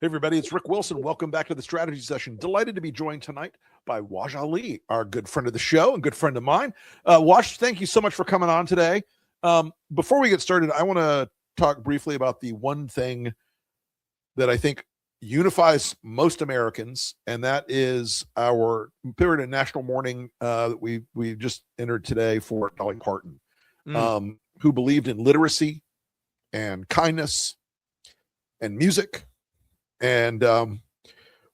Hey, everybody, it's Rick Wilson. Welcome back to the strategy session. Delighted to be joined tonight by Wajahat Ali, our good friend of the show and good friend of mine. Waj, thank you so much for coming on today. Before we get started, I want to talk briefly about the one thing that I think unifies most Americans, and that is our period of national mourning that we just entered today for Dolly Parton, who believed in literacy and kindness and music, and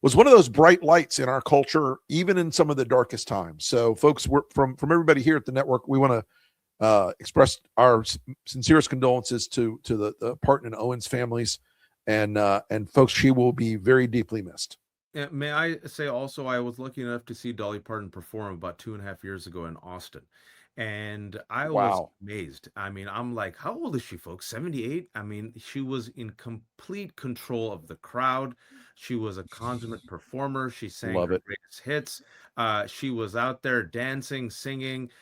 was one of those bright lights in our culture, even in some of the darkest times. So, folks, we're from everybody here at the network, we want to express our sincerest condolences to the Parton and Owens families, and folks, she will be very deeply missed. May I say also, I was lucky enough to see Dolly Parton perform about 2.5 years ago in Austin. And I was Wow. amazed. I mean, I'm like, how old is she, folks? 78? I mean, she was in complete control of the crowd. She was a consummate performer. She sang Love her it. greatest hits. She was out there dancing, singing.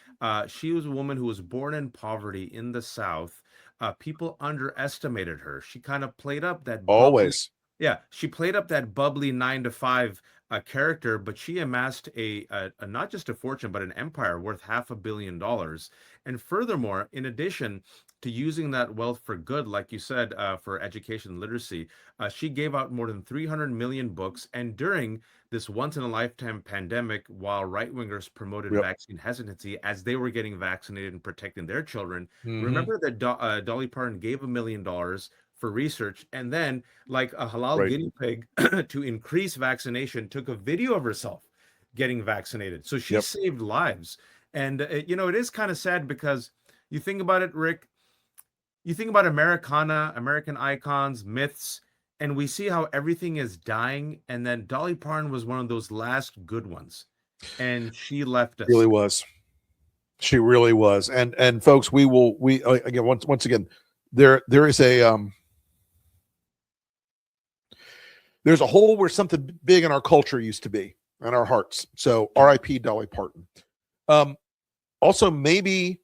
She was a woman who was born in poverty in the South. People underestimated her. She kind of played up that bubbly, Always. yeah, she played up that bubbly 9 to 5 character, but she amassed a not just a fortune, but an empire worth $500 million. And furthermore, in addition to using that wealth for good, like you said, for education and literacy, she gave out more than 300 million books. And during this once in a lifetime pandemic, while right wingers promoted Yep. vaccine hesitancy as they were getting vaccinated and protecting their children, Mm-hmm. remember that Dolly Parton gave $1 million for research, and then, like a halal Right. guinea pig, to increase vaccination, took a video of herself getting vaccinated. So she Yep. saved lives. And, it is kind of sad because you think about it, Rick, you think about Americana, American icons, myths, and we see how everything is dying. And then Dolly Parton was one of those last good ones. And she left Really us. was. She really was. And folks, we again once again, there is there's a hole where something big in our culture used to be, in our hearts. So R.I.P. Dolly Parton. Um, Also, maybe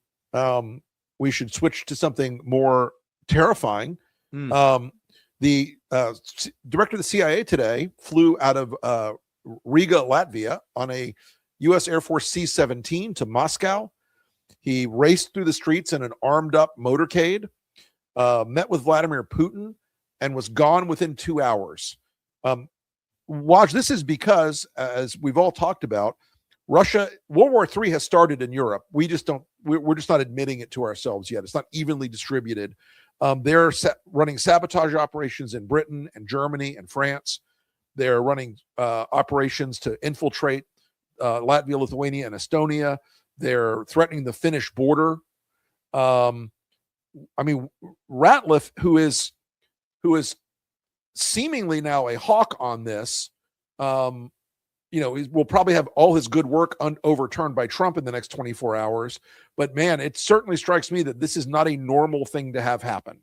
we should switch to something more terrifying. Mm. Um, the director of the CIA today flew out of Riga, Latvia, on a U.S. Air Force C-17 to Moscow. He raced through the streets in an armed-up motorcade, met with Vladimir Putin, and was gone within 2 hours. Waj, this is because, as we've all talked about, Russia, World War III has started in Europe. We're just not admitting it to ourselves yet. It's not evenly distributed. They're running sabotage operations in Britain and Germany and France. They're running operations to infiltrate Latvia, Lithuania, and Estonia. They're threatening the Finnish border. Ratliff, who is seemingly now a hawk on this, will probably have all his good work overturned by Trump in the next 24 hours. But man, it certainly strikes me that this is not a normal thing to have happen.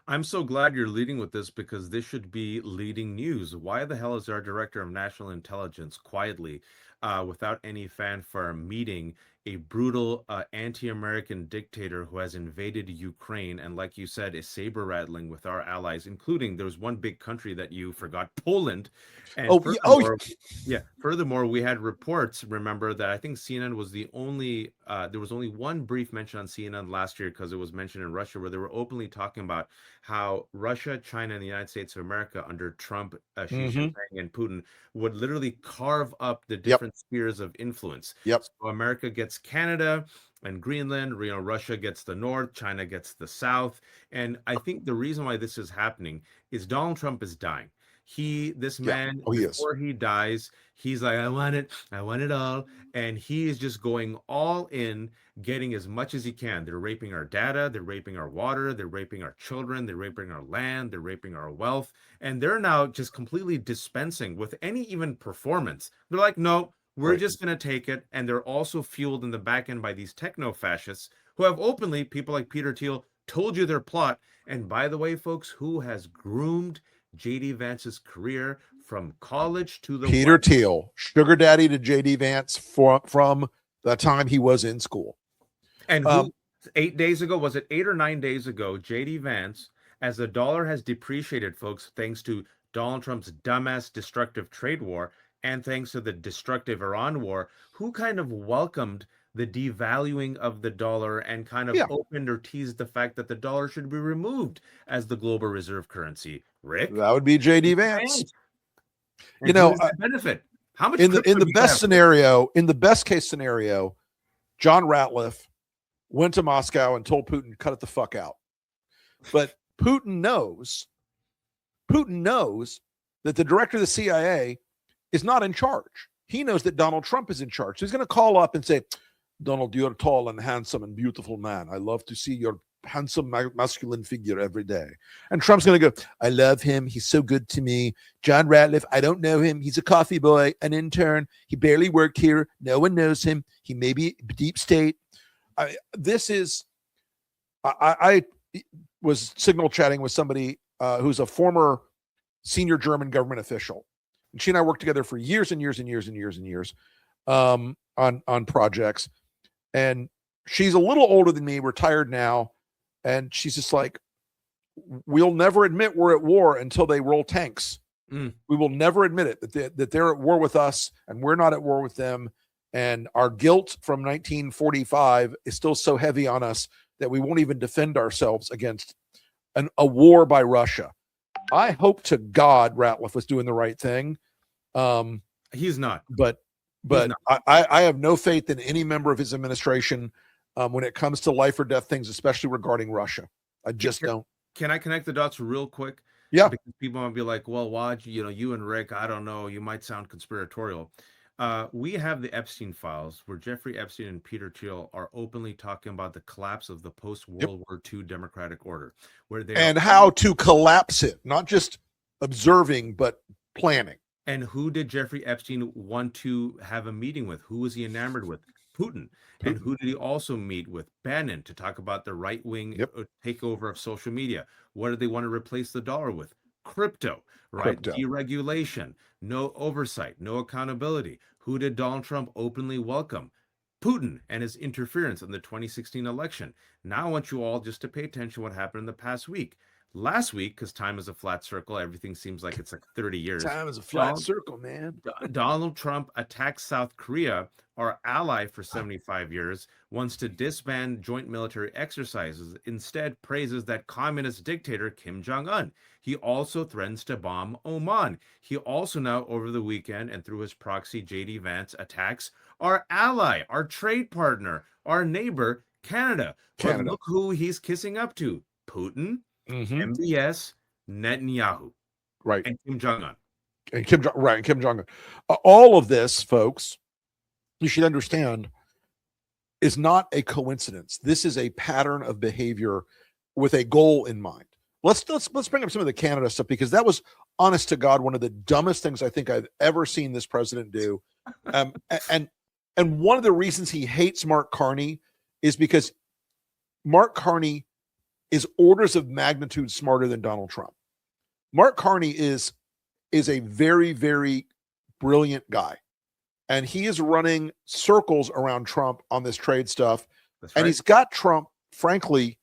I'm so glad you're leading with this because this should be leading news. Why the hell is our director of national intelligence quietly, without any fanfare, meeting a brutal anti-American dictator who has invaded Ukraine and, like you said, is saber rattling with our allies, including there's one big country that you forgot, Poland. And furthermore, we had reports, remember, that I think CNN was the only, there was only one brief mention on CNN last year because it was mentioned in Russia, where they were openly talking about how Russia, China, and the United States of America under Trump, Xi Mm-hmm. Jinping, and Putin would literally carve up the Yep. different spheres of influence. Yep. So America gets Canada and Greenland, Russia gets the North, China gets the South. And I think the reason why this is happening is Donald Trump is dying. This Yeah. man, Oh, he is. before he dies, he's like, I want it all. And he is just going all in, getting as much as he can. They're raping our data, they're raping our water, they're raping our children, they're raping our land, they're raping our wealth. And they're now just completely dispensing with any even performance. They're like, no, we're Right. just going to take it. And they're also fueled in the back end by these techno fascists who have openly, people like Peter Thiel, told you their plot. And by the way, folks, who has groomed JD Vance's career from college to the Peter White House? Thiel, sugar daddy to JD Vance from the time he was in school. And Um, who 8 days ago, was it 8 or 9 days ago, JD Vance, as the dollar has depreciated, folks, thanks to Donald Trump's dumbass destructive trade war, and thanks to the destructive Iran war, who kind of welcomed the devaluing of the dollar and kind of Yeah, opened or teased the fact that the dollar should be removed as the global reserve currency. Rick? that would be JD Vance. And You who know, does that benefit? How much in crypto the do you best have? scenario, in the best case scenario, John Ratliff went to Moscow and told Putin, cut it the fuck out. But Putin knows that the director of the CIA is not in charge. He knows that Donald Trump is in charge. So he's going to call up and say, Donald, you're a tall and handsome and beautiful man. I love to see your handsome masculine figure every day. And Trump's going to go, I love him. He's so good to me. John Ratliff, I don't know him. He's a coffee boy, an intern. He barely worked here. No one knows him. He may be deep state. I was signal chatting with somebody who's a former senior German government official. And she and I worked together for years and years and years and years and years on projects. And she's a little older than me, retired now. And she's just like, we'll never admit we're at war until they roll tanks. We will never admit it, that they're at war with us and we're not at war with them. And our guilt from 1945 is still so heavy on us that we won't even defend ourselves against a war by Russia. I hope to God Ratliff was doing the right thing. He's not. But I have no faith in any member of his administration when it comes to life or death things, especially regarding Russia. I just don't. Can I connect the dots real quick? Yeah. Because people might be like, well, Waj, you and Rick, I don't know, you might sound conspiratorial. We have the Epstein files where Jeffrey Epstein and Peter Thiel are openly talking about the collapse of the post-World War II democratic order, where they and how to collapse it, not just observing, but planning. And who did Jeffrey Epstein want to have a meeting with? Who was he enamored with? Putin. And who did he also meet with? Bannon, to talk about the right-wing takeover of social media. What did they want to replace the dollar with? Crypto, right? Deregulation, no oversight, no accountability. Who did Donald Trump openly welcome? Putin and his interference in the 2016 election. Now I want you all just to pay attention to what happened in the past week. Last week, because time is a flat circle, everything seems like it's like 30 years. Time is a flat circle, man. Donald Trump attacks South Korea, our ally for 75 years, wants to disband joint military exercises, instead praises that communist dictator Kim Jong-un. He also threatens to bomb Oman. He also now, over the weekend, and through his proxy, J.D. Vance, attacks our ally, our trade partner, our neighbor, Canada. But look who he's kissing up to. Putin, MBS, Netanyahu, right, and Kim Jong-un. And Kim Jong-un. All of this, folks, you should understand, is not a coincidence. This is a pattern of behavior with a goal in mind. Let's bring up some of the Canada stuff, because that was, honest to God, one of the dumbest things I think I've ever seen this president do. And one of the reasons he hates Mark Carney is because Mark Carney is orders of magnitude smarter than Donald Trump. Mark Carney is a very, very brilliant guy. And he is running circles around Trump on this trade stuff. That's right. And he's got Trump, frankly,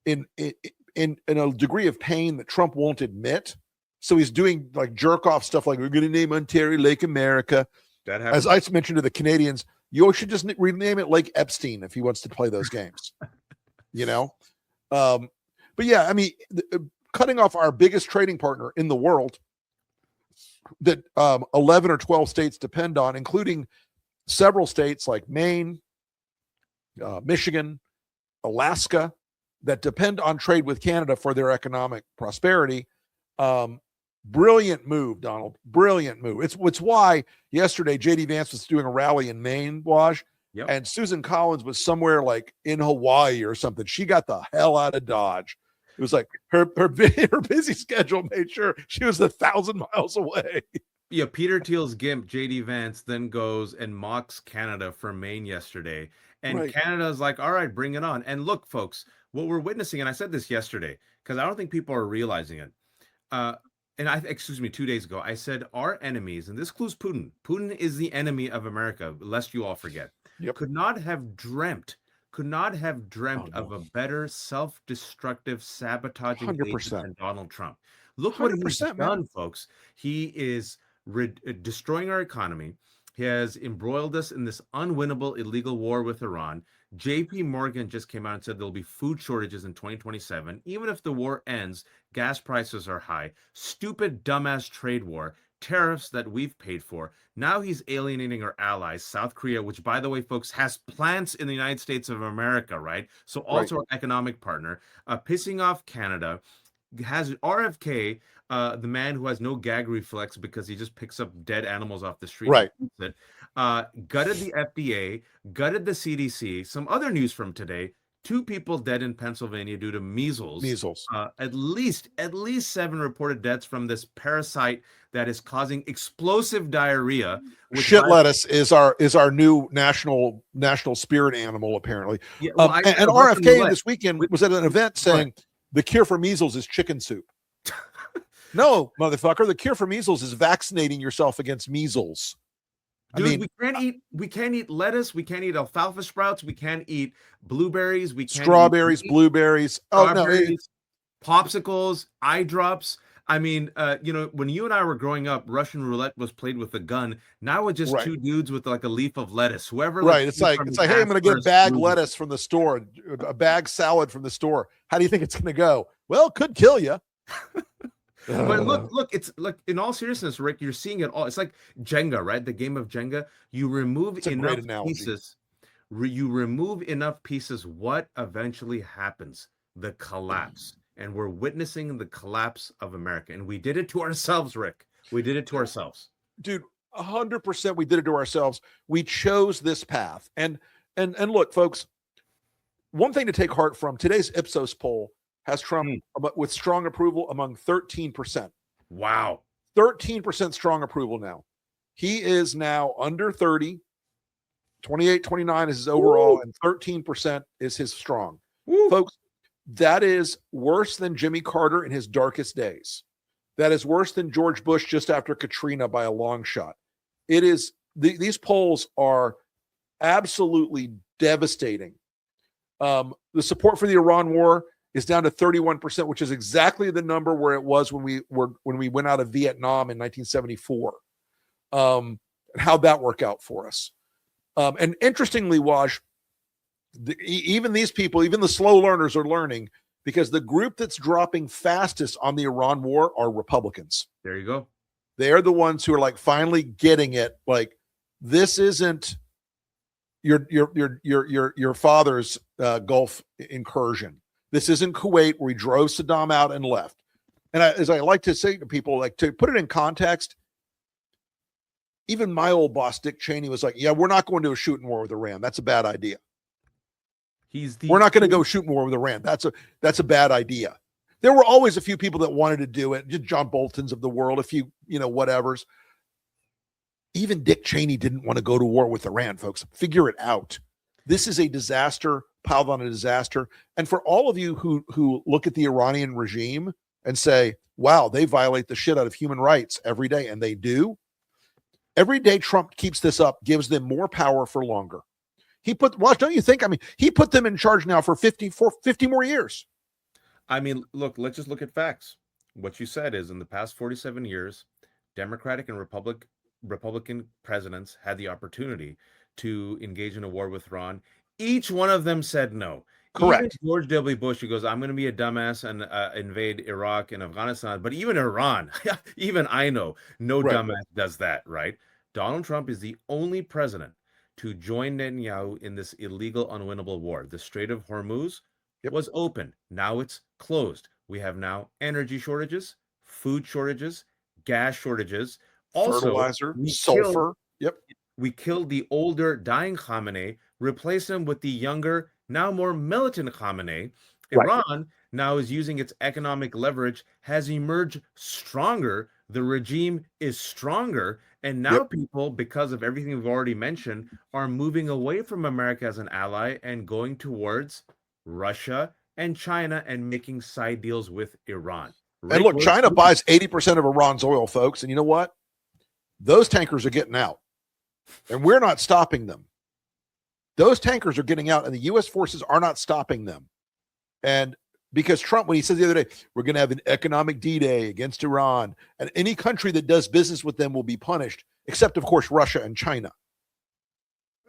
in a degree of pain that Trump won't admit. So he's doing like jerk off stuff like, we're going to name Ontario Lake America. As I mentioned to the Canadians, you should just rename it Lake Epstein if he wants to play those games, But yeah, I mean, cutting off our biggest trading partner in the world that 11 or 12 states depend on, including several states like Maine, Michigan, Alaska, that depend on trade with Canada for their economic prosperity. Brilliant move, Donald. Brilliant move. It's why yesterday J.D. Vance was doing a rally in Maine, Waj, and Susan Collins was somewhere like in Hawaii or something. She got the hell out of Dodge. It was like her busy schedule made sure she was 1,000 miles away. Yeah, Peter Thiel's gimp, J.D. Vance, then goes and mocks Canada from Maine yesterday. And Canada's like, all right, bring it on. And look, folks, what we're witnessing, and I said this yesterday, because I don't think people are realizing it. Excuse me, 2 days ago, I said our enemies, and this includes Putin. Putin is the enemy of America, lest you all forget. Could not have dreamt of a better self-destructive, sabotaging agent than Donald Trump. Look what he's 100%, done, man. folks. He is destroying our economy. He has embroiled us in this unwinnable illegal war with Iran. JP Morgan just came out and said there'll be food shortages in 2027. Even if the war ends, gas prices are high. Stupid, dumbass trade war, tariffs that we've paid for. Now he's alienating our allies, South Korea, which, by the way, folks, has plants in the United States of America, right? So also Right. our economic partner, pissing off Canada, has RFK, the man who has no gag reflex because he just picks up dead animals off the street Right. and eats it, gutted the FDA, gutted the CDC. Some other news from today: 2 people dead in Pennsylvania due to measles. Measles. At least 7 reported deaths from this parasite that is causing explosive diarrhea. Which Shit lettuce is our new national spirit animal, apparently. Yeah, well, And Russian RFK roulette. this weekend was at an event saying the cure for measles is chicken soup. No, motherfucker, the cure for measles is vaccinating yourself against measles. Dude, I mean, we can't eat lettuce, we can't eat alfalfa sprouts, we can't eat blueberries, we can't strawberries, eat blueberries. Oh no, popsicles, eye drops. I mean, when you and I were growing up, Russian roulette was played with a gun. Now it's just right. 2 dudes with like a leaf of lettuce. Whoever, Right. It's like, hey, I'm going to get a bag loses. lettuce from the store, a bag salad from the store. How do you think it's going to go? Well, it could kill you. But look, it's like, in all seriousness, Rick, you're seeing it all. It's like Jenga, right? The game of Jenga. You remove enough pieces. You remove enough pieces. What eventually happens? The collapse. And we're witnessing the collapse of America. And we did it to ourselves, Rick. We did it to ourselves. Dude, 100% we did it to ourselves. We chose this path. And look, folks, one thing to take heart from today's Ipsos poll has Trump with strong approval among 13%. Wow. 13% strong approval now. He is now under 30. 28, 29 is his overall, and 13% is his strong. Folks, that is worse than Jimmy Carter in his darkest days. That is worse than George Bush just after Katrina by a long shot. It is, these polls are absolutely devastating. The support for the Iran war is down to 31%, which is exactly the number where it was when we went out of Vietnam in 1974. And how'd that work out for us? And interestingly, Waj, even these people, even the slow learners are learning, because the group that's dropping fastest on the Iran war are Republicans. There you go. They're the ones who are like finally getting it. Like, this isn't your father's Gulf incursion. This isn't Kuwait where he drove Saddam out and left. And as I like to say to people, like, to put it in context, even my old boss, Dick Cheney, was like, yeah, we're not going to a shooting war with Iran. That's a bad idea. We're not going to go shooting war with Iran. That's a bad idea. There were always a few people that wanted to do it, just John Boltons of the world, a few, whatevers. Even Dick Cheney didn't want to go to war with Iran, folks. Figure it out. This is a disaster piled on a disaster. And for all of you who look at the Iranian regime and say, wow, they violate the shit out of human rights every day, and they do. Every day Trump keeps this up, gives them more power for longer. Don't you think? I mean, he put them in charge now for 50 more years. I mean, look, let's just look at facts. What you said is, in the past 47 years, Democratic and Republican presidents had the opportunity to engage in a war with Iran. Each one of them said no. Correct. Even George W. Bush, who goes, I'm going to be a dumbass and invade Iraq and Afghanistan. But even Iran, even I know, no dumbass does that, right? Donald Trump is the only president to join Netanyahu in this illegal, unwinnable war. The Strait of Hormuz was open. Now it's closed. We have now energy shortages, food shortages, gas shortages. Also, fertilizer, sulfur. We killed the older, dying Khamenei, replaced him with the younger, now more militant Khamenei. Iran now is using its economic leverage, has emerged stronger. The regime is stronger. And now people, because of everything we've already mentioned, are moving away from America as an ally and going towards Russia and China and making side deals with Iran. And look, China buys 80% of Iran's oil, folks. And you know what? Those tankers are getting out. And we're not stopping them. Those tankers are getting out, and the U.S. forces are not stopping them. And Because Trump, when he said the other day, we're going to have an economic D-Day against Iran, and any country that does business with them will be punished, except, of course, Russia and China.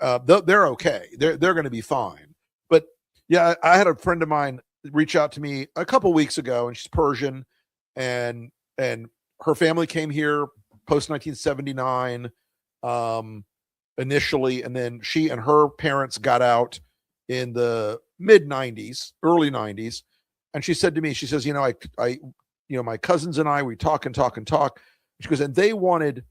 They're okay. They're going to be fine. But yeah, I had a friend of mine reach out to me a couple weeks ago, and she's Persian, and her family came here post 1979 initially, and then she and her parents got out in the mid 90s, early 90s. And she said to me, she says, my cousins and I, we talk and talk and talk. She goes, and they wanted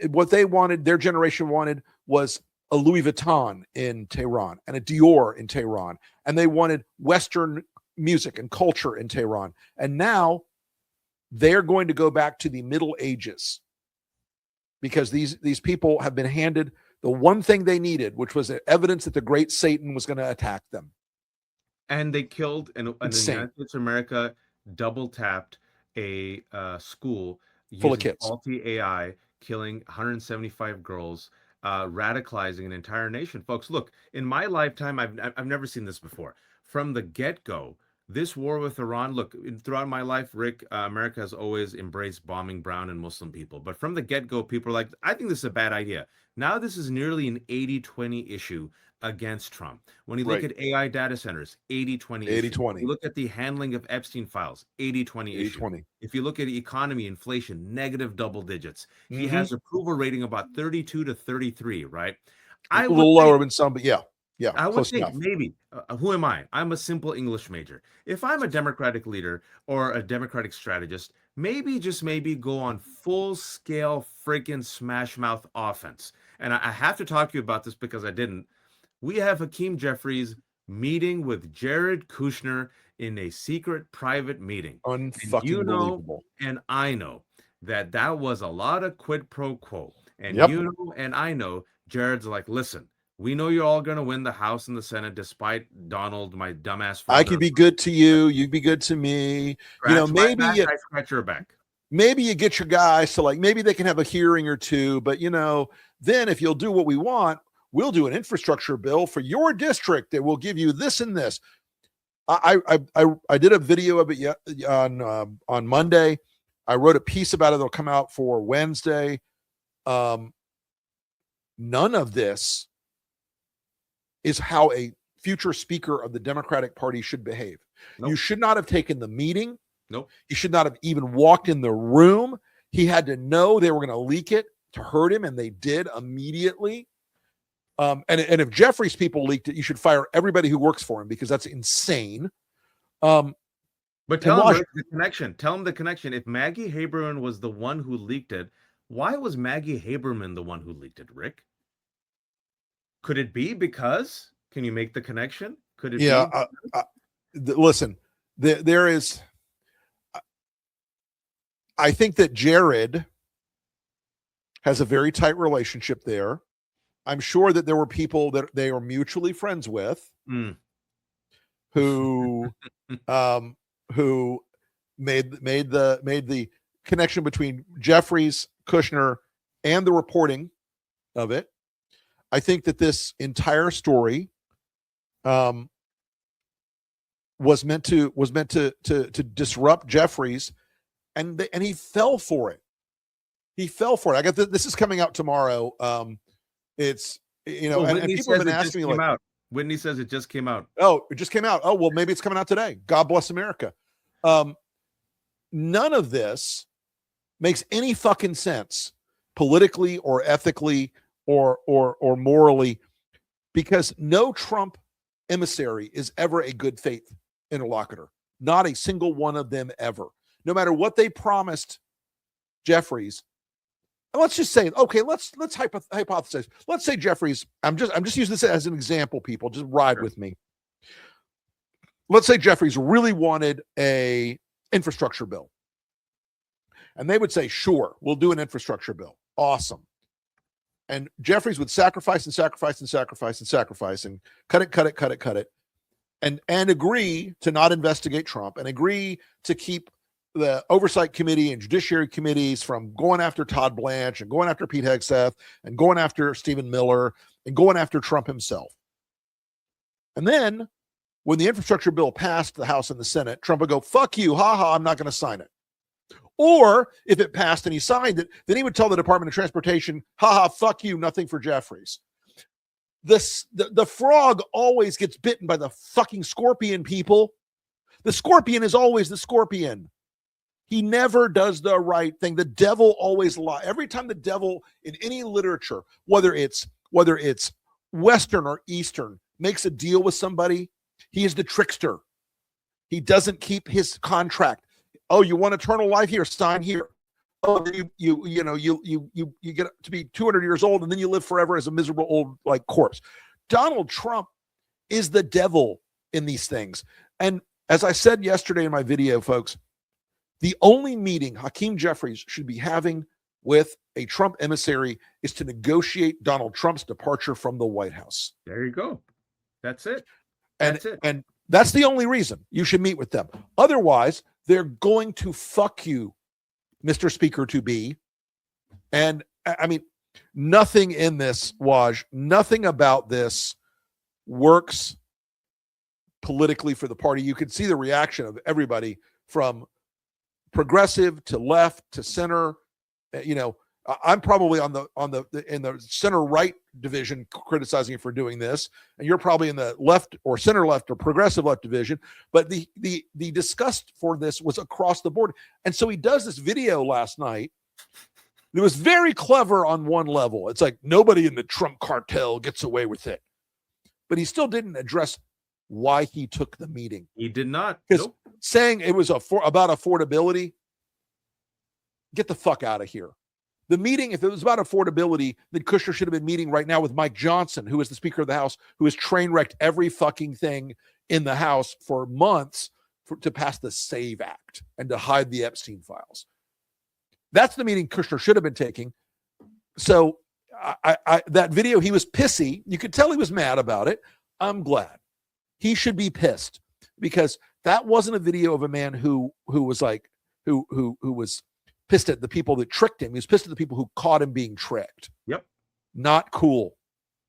what they wanted, their generation wanted was a Louis Vuitton in Tehran and a Dior in Tehran. And they wanted Western music and culture in Tehran. And now they're going to go back to the Middle Ages because these people have been handed the one thing they needed, which was evidence that the great Satan was going to attack them. And they killed, and the United States of America double tapped a school full of kids, faulty AI, killing 175 girls, radicalizing an entire nation. Folks, look, in my lifetime, I've never seen this before. From the get-go, this war with Iran, look, throughout my life, Rick, America has always embraced bombing brown and Muslim people. But from the get-go, people are like, I think this is a bad idea. Now this is nearly an 80-20 issue against Trump. When you look at AI data centers, 80-20 issue. 80-20. You look at the handling of Epstein files, 80-20 issue. 80-20. If you look at economy, inflation, negative double digits. He has approval rating about 32 to 33, right? A little lower than some, but yeah. Yeah, I would think maybe. Who am I? I'm a simple English major. If I'm a Democratic leader or a Democratic strategist, maybe, just maybe, go on full-scale freaking smash mouth offense. And I have to talk to you about this because I didn't. We have Hakeem Jeffries meeting with Jared Kushner in a secret private meeting. Unfucking believable. And I know that was a lot of quid pro quo. And you know, and I know, Jared's like, listen, we know you're all going to win the House and the Senate, despite Donald, my dumbass father. I could be good to you. You'd be good to me. Maybe I scratch your back. Maybe you get your guys to maybe they can have a hearing or two. But, then if you'll do what we want, we'll do an infrastructure bill for your district that will give you this and this. I did a video of it on Monday. I wrote a piece about it. It'll come out for Wednesday. None of this is how a future speaker of the Democratic Party should behave. Nope. You should not have taken the meeting. Nope. He should not have even walked in the room. He had to know they were going to leak it to hurt him, and they did immediately. And if Jeffries people leaked it, you should fire everybody who works for him because that's insane. But tell him the connection. Tell him the connection. If Maggie Haberman was the one who leaked it, why was Maggie Haberman the one who leaked it, Rick? Could it be because? Can you make the connection? Could it be? Listen, there is. I think that Jared has a very tight relationship there. I'm sure that there were people that they are mutually friends with who made the connection between Jeffries, Kushner, and the reporting of it. I think that this entire story was meant to disrupt Jeffries, and he fell for it. He fell for it. I got this is coming out tomorrow. It's and people have been asking me like, Whitney says it just came out. Oh, it just came out. Oh, well, maybe it's coming out today. God bless America. None of this makes any fucking sense politically or ethically or morally, because no Trump emissary is ever a good faith interlocutor. Not a single one of them ever. No matter what they promised Jeffries. And let's just say, okay, let's hypothesize. Let's say Jeffries, I'm just using this as an example, people. Just ride with me. Let's say Jeffries really wanted a infrastructure bill. And they would say, sure, we'll do an infrastructure bill. Awesome. And Jeffries would sacrifice and sacrifice and sacrifice and sacrifice and cut it, and agree to not investigate Trump, and agree to keep the oversight committee and judiciary committees from going after Todd Blanche and going after Pete Hegseth and going after Stephen Miller and going after Trump himself. And then when the infrastructure bill passed the House and the Senate, Trump would go, fuck you, haha, I'm not going to sign it. Or if it passed and he signed it, then he would tell the Department of Transportation, haha, fuck you, nothing for Jeffries. The frog always gets bitten by the fucking scorpion, people. The scorpion is always the scorpion. He never does the right thing. The devil always lies. Every time the devil in any literature, whether it's Western or Eastern, makes a deal with somebody, he is the trickster. He doesn't keep his contract. Oh, you want eternal life? Here, sign here. Oh, you get to be 200 years old and then you live forever as a miserable old like corpse. Donald Trump is the devil in these things. And as I said yesterday in my video, folks, the only meeting Hakeem Jeffries should be having with a Trump emissary is to negotiate Donald Trump's departure from the White House. There you go. That's it. And that's the only reason you should meet with them. Otherwise, they're going to fuck you, Mr. Speaker to be. And I mean, nothing in this, Waj, nothing about this works politically for the party. You can see the reaction of everybody from progressive to left to center. You know, I'm probably in the center right division criticizing you for doing this, and you're probably in the left or center left or progressive left division. But the disgust for this was across the board. And so he does this video last night. It was very clever on one level. It's like nobody in the Trump cartel gets away with it. But he still didn't address why he took the meeting. He did not. Because saying it was about affordability, get the fuck out of here. The meeting, if it was about affordability, then Kushner should have been meeting right now with Mike Johnson, who is the Speaker of the House, who has train wrecked every fucking thing in the House for months to pass the SAVE Act and to hide the Epstein files. That's the meeting Kushner should have been taking. So that video, he was pissy. You could tell he was mad about it. I'm glad. He should be pissed because that wasn't a video of a man who was like, who was pissed at the people that tricked him. He was pissed at the people who caught him being tricked. Yep. Not cool.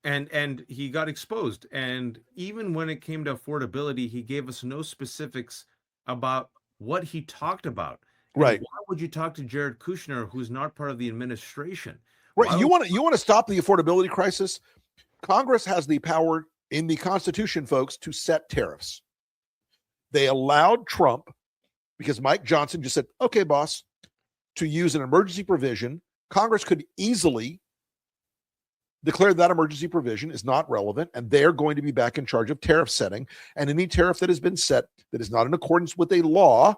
And he got exposed. And even when it came to affordability, he gave us no specifics about what he talked about. And right. Why would you talk to Jared Kushner, who's not part of the administration? Right. You want to stop the affordability crisis? Congress has the power in the Constitution, folks, to set tariffs. They allowed Trump, because Mike Johnson just said, okay, boss, to use an emergency provision. Congress could easily declare that emergency provision is not relevant, and they're going to be back in charge of tariff setting. And any tariff that has been set that is not in accordance with a law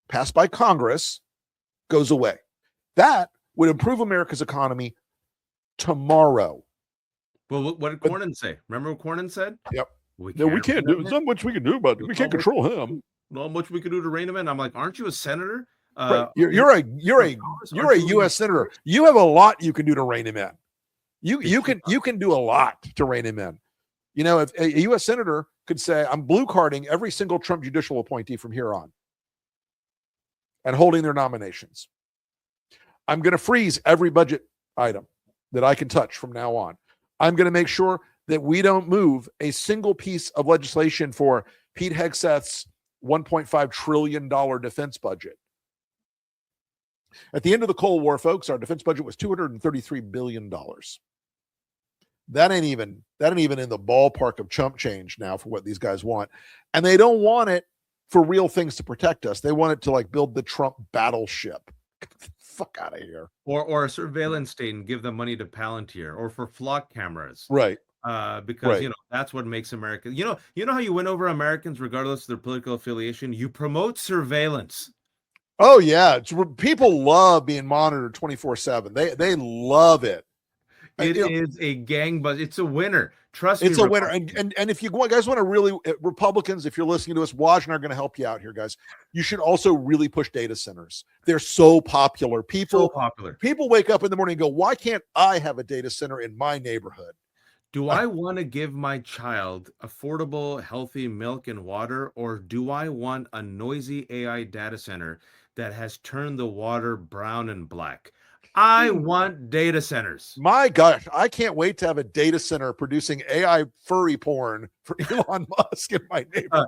passed by Congress goes away. That would improve America's economy tomorrow. Well, what did Cornyn say? Remember what Cornyn said? Yep. We can't do. There's not much we can do about it. We can't control him. Not much we can do to rein him in. I'm like, aren't you a senator? Right. You're a U.S. senator. You have a lot you can do to rein him in. You can do a lot to rein him in. You know, if a U.S. senator could say, I'm blue carding every single Trump judicial appointee from here on and holding their nominations. I'm going to freeze every budget item that I can touch from now on. I'm going to make sure that we don't move a single piece of legislation for Pete Hegseth's $1.5 trillion defense budget. At the end of the Cold War, folks, our defense budget was $233 billion. That ain't even in the ballpark of chump change now for what these guys want. And they don't want it for real things to protect us. They want it to like build the Trump battleship. Fuck out of here. Or a surveillance state and give the money to Palantir, or for flock cameras. Right. Because you know that's what makes America. You know how you win over Americans regardless of their political affiliation? You promote surveillance. Oh yeah. People love being monitored 24/7. They love it. It is a gangbusters. It's a winner. Trust me. It's a winner. And if you guys want to really, Republicans, if you're listening to us, Waj and I are going to help you out here, guys. You should also really push data centers. They're so popular. People wake up in the morning and go, why can't I have a data center in my neighborhood? Do I want to give my child affordable, healthy milk and water, or do I want a noisy AI data center that has turned the water brown and black? I want data centers. My gosh, I can't wait to have a data center producing AI furry porn for Elon Musk in my neighborhood.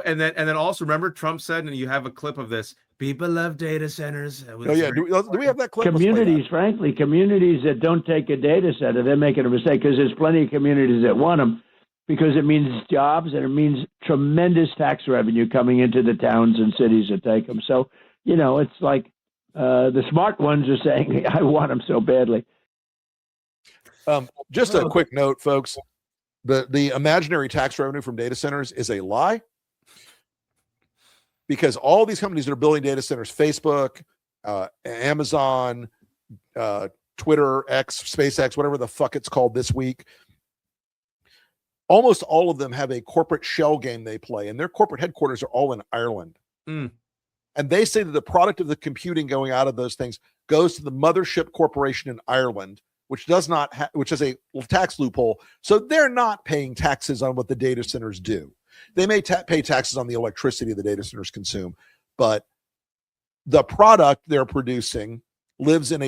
And then also remember Trump said, and you have a clip of this, people love data centers. Oh yeah, do we have that clip? Communities, frankly, communities that don't take a data center, they're making a mistake, because there's plenty of communities that want them, because it means jobs and it means tremendous tax revenue coming into the towns and cities that take them. So, it's like the smart ones are saying, I want them so badly. Just a quick note, folks. The imaginary tax revenue from data centers is a lie, because all these companies that are building data centers, Facebook, Amazon, Twitter, X, SpaceX, whatever the fuck it's called this week, almost all of them have a corporate shell game they play, and their corporate headquarters are all in Ireland. And they say that the product of the computing going out of those things goes to the mothership corporation in Ireland, which does not which is a tax loophole. So they're not paying taxes on what the data centers do. They may pay taxes on the electricity the data centers consume, but the product they're producing lives in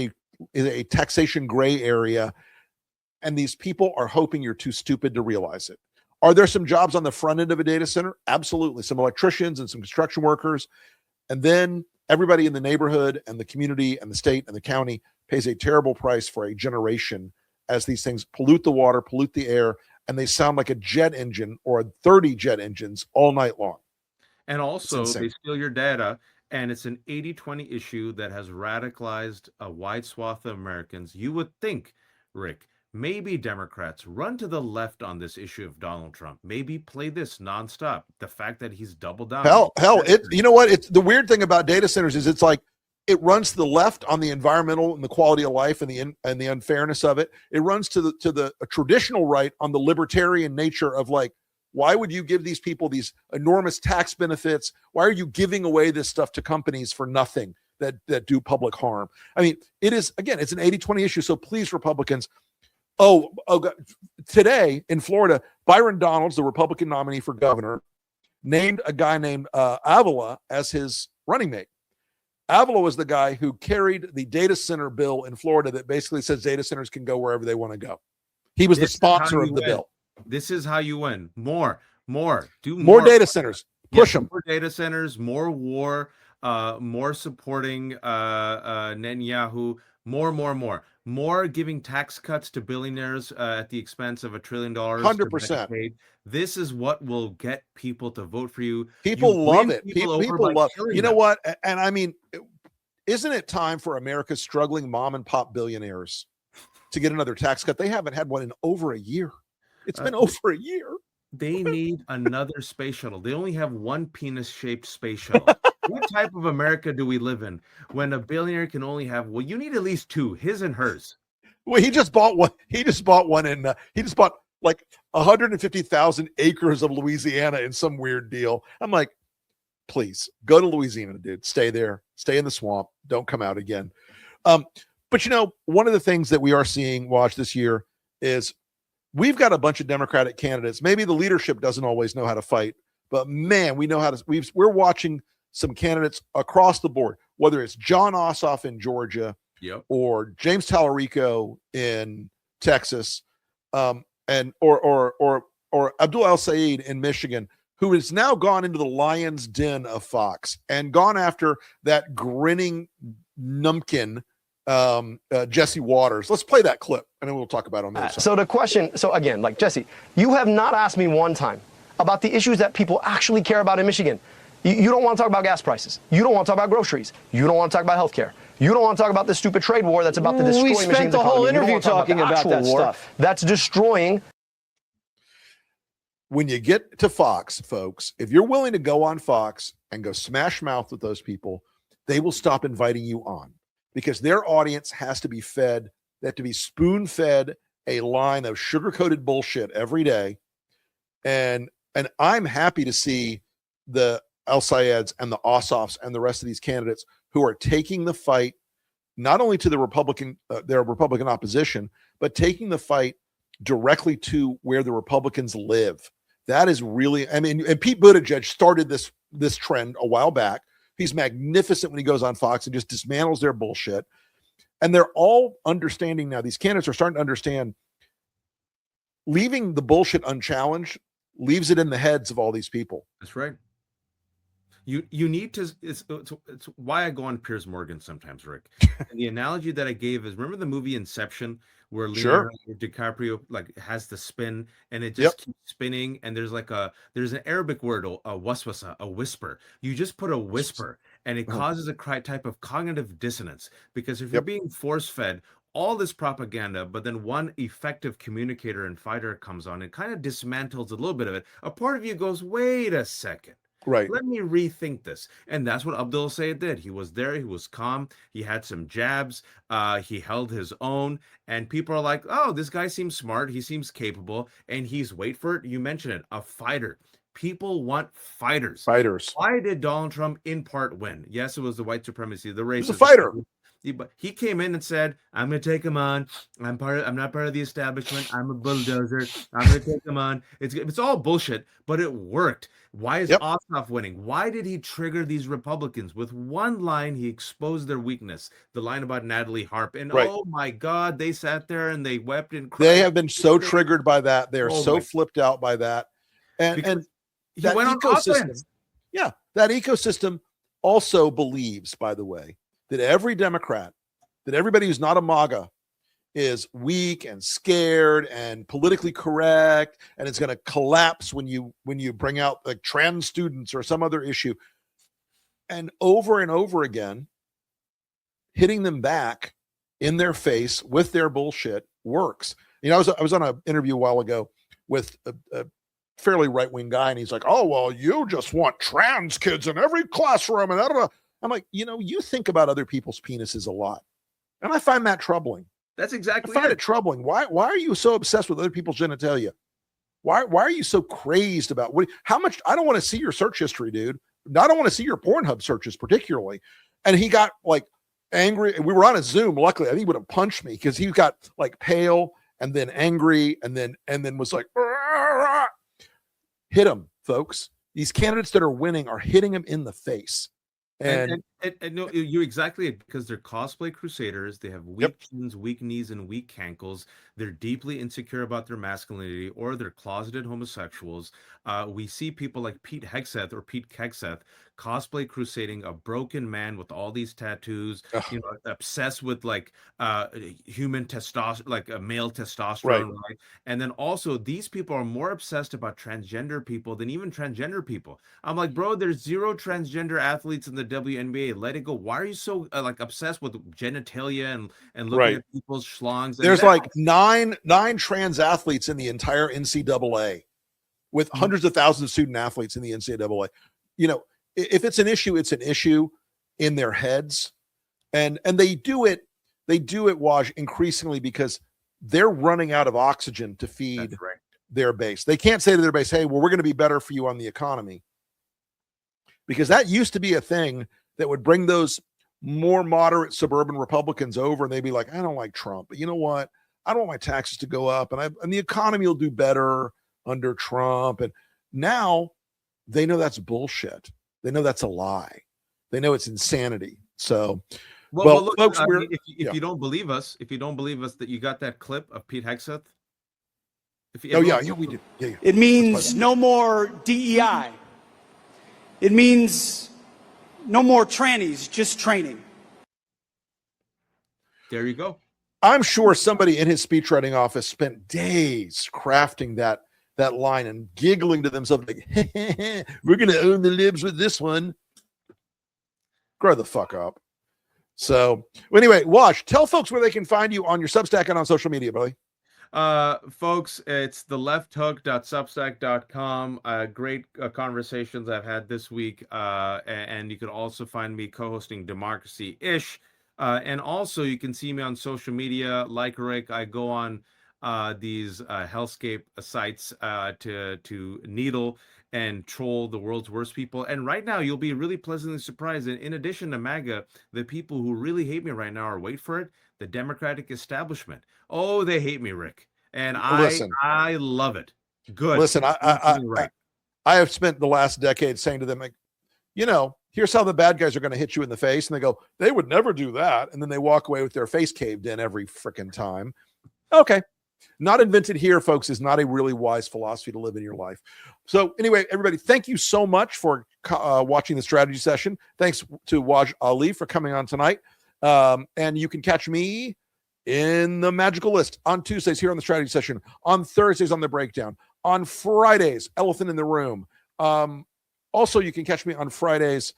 a taxation gray area, and these people are hoping you're too stupid to realize it. Are there some jobs on the front end of a data center? Absolutely. Some electricians and some construction workers. And then everybody in the neighborhood and the community and the state and the county pays a terrible price for a generation, as these things pollute the water, pollute the air, and they sound like a jet engine or 30 jet engines all night long. And also, they steal your data, and it's an 80-20 issue that has radicalized a wide swath of Americans. You would think, Rick, maybe Democrats run to the left on this issue of Donald Trump. Maybe play this nonstop. The fact that he's doubled down. You know what? It's the weird thing about data centers is it's like it runs to the left on the environmental and the quality of life and the unfairness of it. It runs to the traditional right on the libertarian nature of, like, why would you give these people these enormous tax benefits? Why are you giving away this stuff to companies for nothing that do public harm? I mean, it's an 80-20 issue. So please, Republicans. Oh God. Today in Florida, Byron Donalds, the Republican nominee for governor, named a guy named Avila as his running mate. Avila was the guy who carried the data center bill in Florida that basically says data centers can go wherever they want to go. He was the sponsor of the bill. This is how you win. More data centers. Push them. More data centers, more war, more supporting Netanyahu, more giving tax cuts to billionaires at the expense of $1 trillion. 100%. This is what will get people to vote for you. People love it. People love it. You know what? And I mean, isn't it time for America's struggling mom and pop billionaires to get another tax cut? They haven't had one in over a year. It's been over a year. They need another space shuttle. They only have one penis-shaped space shuttle. What type of America do we live in when a billionaire can only have, well, you need at least two, his and hers. Well, he just bought one. He just bought like 150,000 acres of Louisiana in some weird deal. I'm like, please go to Louisiana, dude. Stay there. Stay in the swamp. Don't come out again. But one of the things that we are seeing this year is we've got a bunch of Democratic candidates. Maybe the leadership doesn't always know how to fight, but man, we know how to. We're watching some candidates across the board, whether it's John Ossoff in Georgia, or James Tallarico in Texas, or Abdul El-Sayed in Michigan, who has now gone into the lion's den of Fox and gone after that grinning numpkin, Jesse Waters. Let's play that clip, and then we'll talk about it on the other side. So the question, again, like, Jesse, you have not asked me one time about the issues that people actually care about in Michigan. You don't want to talk about gas prices. You don't want to talk about groceries. You don't want to talk about health care. You don't want to talk about this stupid trade war that's about to destroy Michigan's economy. We spent the whole interview talking about that stuff. That's destroying. When you get to Fox, folks, if you're willing to go on Fox and go smash mouth with those people, they will stop inviting you on, because their audience has to be fed, they have to be spoon-fed a line of sugar-coated bullshit every day. And I'm happy to see the El-Sayeds and the Ossoffs and the rest of these candidates who are taking the fight not only to their Republican opposition, but taking the fight directly to where the Republicans live. That is really, and Pete Buttigieg started this trend a while back. He's magnificent when he goes on Fox and just dismantles their bullshit. And they're all understanding now. These candidates are starting to understand leaving the bullshit unchallenged leaves it in the heads of all these people. That's right. You need to. It's why I go on Piers Morgan sometimes, Rick. And the analogy that I gave is, remember the movie Inception, where Leonardo DiCaprio like has the spin and it just keeps spinning, and there's an Arabic word, a waswasa, a whisper. You just put a whisper, and it causes a type of cognitive dissonance, because if you're being force fed all this propaganda, but then one effective communicator and fighter comes on and kind of dismantles a little bit of it, a part of you goes, wait a second. Right. Let me rethink this. And that's what Abdul Sayed did. He was there. He was calm. He had some jabs. He held his own. And people are like, oh, this guy seems smart. He seems capable. And he's, wait for it, you mentioned it, a fighter. People want fighters. Why did Donald Trump in part win? Yes, it was the white supremacy, the racism. He was a fighter. But he came in and said, I'm going to take him on. I'm not part of the establishment. I'm a bulldozer. I'm going to take him on. It's all bullshit, but it worked. Why is Ossoff winning? Why did he trigger these Republicans? With one line, he exposed their weakness. The line about Natalie Harp. And oh my God, they sat there and they wept and cried. They have been so triggered by that. They're so flipped out by that. And that ecosystem, that ecosystem also believes, by the way, that every Democrat, that everybody who's not a MAGA is weak and scared and politically correct, and it's going to collapse when you bring out like trans students or some other issue. And over again, hitting them back in their face with their bullshit works. You know, I was on an interview a while ago with a fairly right-wing guy, and he's like, oh, well, you just want trans kids in every classroom and I'm like, you think about other people's penises a lot. And I find that troubling. That's exactly I find it troubling. Why are you so obsessed with other people's genitalia? Why are you so crazed about how much? I don't want to see your search history, dude. I don't want to see your Pornhub searches particularly. And he got like angry. We were on a Zoom. Luckily, I think he would have punched me because he got like pale and then angry and then was like, "Argh!" Hit him, folks. These candidates that are winning are hitting him in the face. And no, you're exactly it, because they're cosplay crusaders. They have weak chins, weak knees, and weak ankles. They're deeply insecure about their masculinity, or they're closeted homosexuals. We see people like Pete Hegseth cosplay crusading a broken man with all these tattoos, obsessed with like human testosterone, like a male testosterone, right? And then also these people are more obsessed about transgender people than even transgender people. I'm like, bro, there's 0 transgender athletes in the WNBA. Let it go. Why are you so like obsessed with genitalia and looking at people's schlongs? There's like nine trans athletes in the entire NCAA, with hundreds of thousands of student athletes in the NCAA. If it's an issue, it's an issue in their heads, and they do it, Waj, increasingly because they're running out of oxygen to feed their base. They can't say to their base, hey, well, we're going to be better for you on the economy, because that used to be a thing that would bring those more moderate suburban Republicans over, and they'd be like, I don't like Trump, but you know what? I don't want my taxes to go up, and the economy will do better under Trump. And now they know that's bullshit. They know that's a lie. They know it's insanity. So, well look, folks, if you don't believe us, that you got that clip of Pete Hegseth. We do. Yeah. It means no more DEI. It means no more trannies, just training. There you go. I'm sure somebody in his speechwriting office spent days crafting that line and giggling to themselves like, we're going to own the libs with this one. Grow the fuck up. So anyway, Wash, tell folks where they can find you on your Substack and on social media, buddy. Folks, it's theleft.hook.substack.com. Great conversations I've had this week. And you can also find me co-hosting Democracy-ish. And also you can see me on social media. Like Rick, I go on these hellscape sites to needle and troll the world's worst people. And right now you'll be really pleasantly surprised. And in addition to MAGA, the people who really hate me right now are, wait for it, the Democratic establishment. Oh, they hate me, Rick. And I love it. Good. Listen, I have spent the last decade saying to them, like, here's how the bad guys are going to hit you in the face. And they go, they would never do that. And then they walk away with their face caved in every freaking time. Okay. Not invented here, folks, is not a really wise philosophy to live in your life. So anyway, everybody, thank you so much for watching the strategy session. Thanks to Wajahat Ali for coming on tonight. And you can catch me in the magical list on Tuesdays here on the strategy session, on Thursdays on the breakdown, on Fridays, Elephant in the Room. Also, you can catch me on Fridays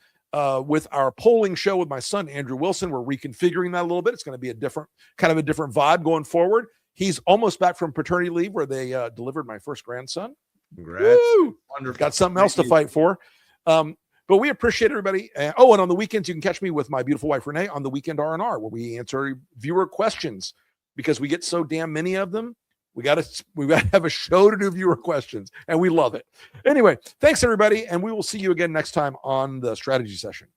with our polling show with my son, Andrew Wilson. We're reconfiguring that a little bit. It's going to be a different vibe going forward. He's almost back from paternity leave where they delivered my first grandson. Congrats. Woo! Wonderful. Got something else to fight for. But we appreciate everybody. And on the weekends, you can catch me with my beautiful wife, Renee, on the Weekend R&R, where we answer viewer questions because we get so damn many of them. We got to have a show to do viewer questions, and we love it. Anyway, thanks, everybody, and we will see you again next time on the strategy session.